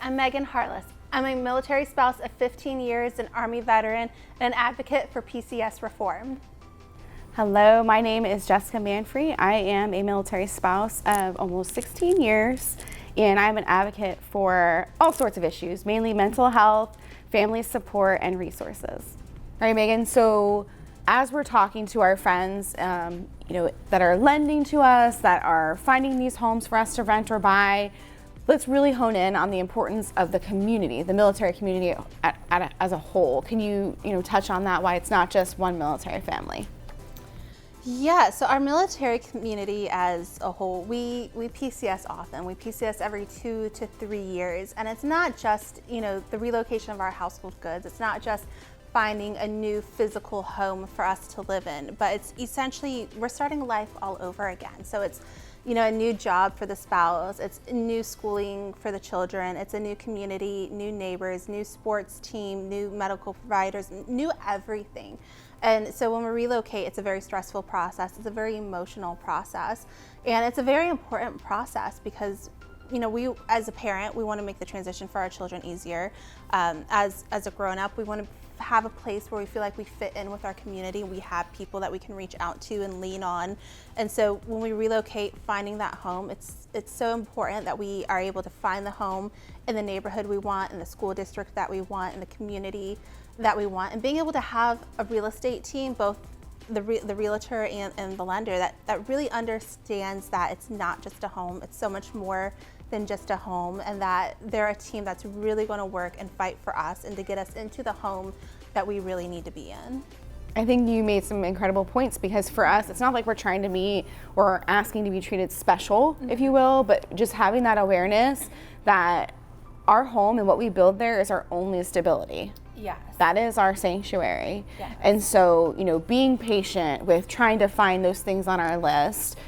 I'm Megan Harless. I'm a military spouse of 15 years, an Army veteran, and an advocate for PCS reform. Hello, my name is Jessica Manfrey. I am a military spouse of almost 16 years, and I'm an advocate for all sorts of issues, mainly mental health, family support, and resources. All right, Megan, so as we're talking to our friends, that are lending to us, that are finding these homes for us to rent or buy, let's really hone in on the importance of the community, the military community as a whole. Can you, touch on that, why it's not just one military family? Yeah, so our military community as a whole, we PCS often. We PCS every 2 to 3 years. And it's not just, the relocation of our household goods. It's not just finding a new physical home for us to live in, but it's essentially, we're starting life all over again. So it's, a new job for the spouse, it's new schooling for the children, it's a new community, new neighbors, new sports team, new medical providers, new everything. And so when we relocate, it's a very stressful process, it's a very emotional process, and it's a very important process because we, as a parent, we want to make the transition for our children easier. As a grown-up, we want to have a place where we feel like we fit in with our community. We have people that we can reach out to and lean on. And so when we relocate, finding that home, it's so important that we are able to find the home in the neighborhood we want, in the school district that we want, in the community that we want, and being able to have a real estate team, both the realtor and the lender, that really understands that it's not just a home, it's so much more than just a home, and that they're a team that's really going to work and fight for us and to get us into the home that we really need to be in. I think you made some incredible points, because for us, it's not like we're trying to meet or asking to be treated special, if you will, but just having that awareness that our home and what we build there is our only stability. Yes. That is our sanctuary. Yes. And so, being patient with trying to find those things on our list,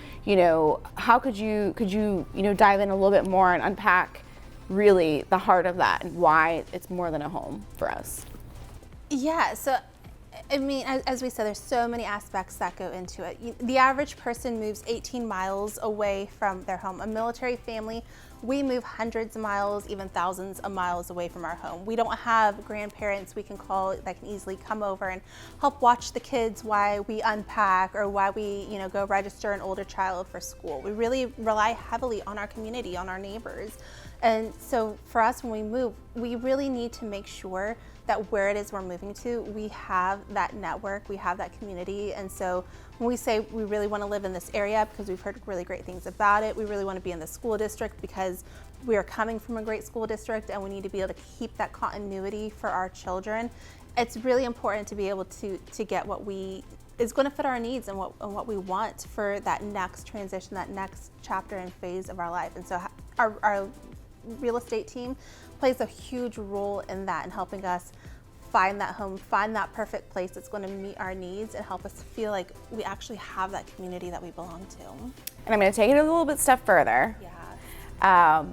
how could you dive in a little bit more and unpack really the heart of that and why it's more than a home for us? Yeah, so I mean, as we said, there's so many aspects that go into it. The average person moves 18 miles away from their home. A military family, we move hundreds of miles, even thousands of miles away from our home. We don't have grandparents we can call that can easily come over and help watch the kids while we unpack or while we, go register an older child for school. We really rely heavily on our community, on our neighbors. And so for us, when we move, we really need to make sure that where it is we're moving to, we have that network, we have that community. And so when we say we really want to live in this area because we've heard really great things about it, we really want to be in the school district because we are coming from a great school district and we need to be able to keep that continuity for our children. It's really important to be able to get what is going to fit our needs and what we want for that next transition, that next chapter and phase of our life. And so our real estate team plays a huge role in that, in helping us find that home, find that perfect place that's going to meet our needs and help us feel like we actually have that community that we belong to. And I'm going to take it a little bit step further. Yeah.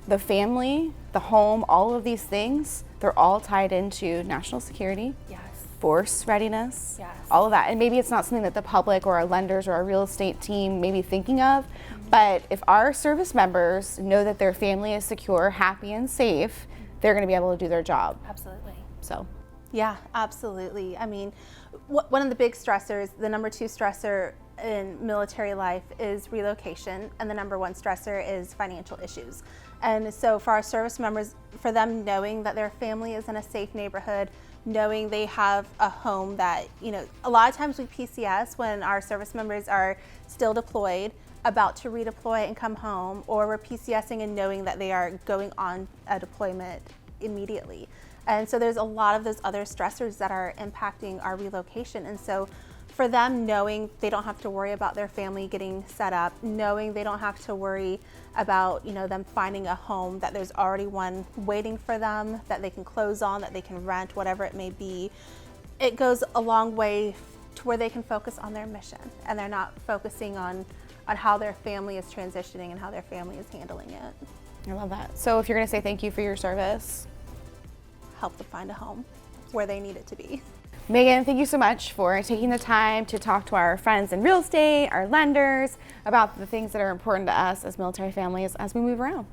The family, the home, all of these things, they're all tied into national security. Yes. Force readiness, yes. All of that. And maybe it's not something that the public or our lenders or our real estate team may be thinking of, but if our service members know that their family is secure, happy, and safe, they're going to be able to do their job. Absolutely. So. Yeah, absolutely. I mean, one of the big stressors, the number 2 stressor in military life is relocation, and the number 1 stressor is financial issues. And so for our service members, for them knowing that their family is in a safe neighborhood, knowing they have a home that, a lot of times we PCS when our service members are still deployed, about to redeploy and come home, or we're PCSing and knowing that they are going on a deployment immediately. And so there's a lot of those other stressors that are impacting our relocation. And so for them, knowing they don't have to worry about their family getting set up, knowing they don't have to worry about, them finding a home, that there's already one waiting for them, that they can close on, that they can rent, whatever it may be, it goes a long way to where they can focus on their mission and they're not focusing on how their family is transitioning and how their family is handling it. I love that. So if you're going to say thank you for your service, help them find a home where they need it to be. Megan, thank you so much for taking the time to talk to our friends in real estate, our lenders, about the things that are important to us as military families as we move around.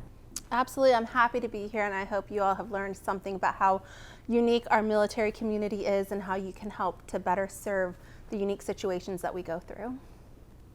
Absolutely, I'm happy to be here, and I hope you all have learned something about how unique our military community is and how you can help to better serve the unique situations that we go through.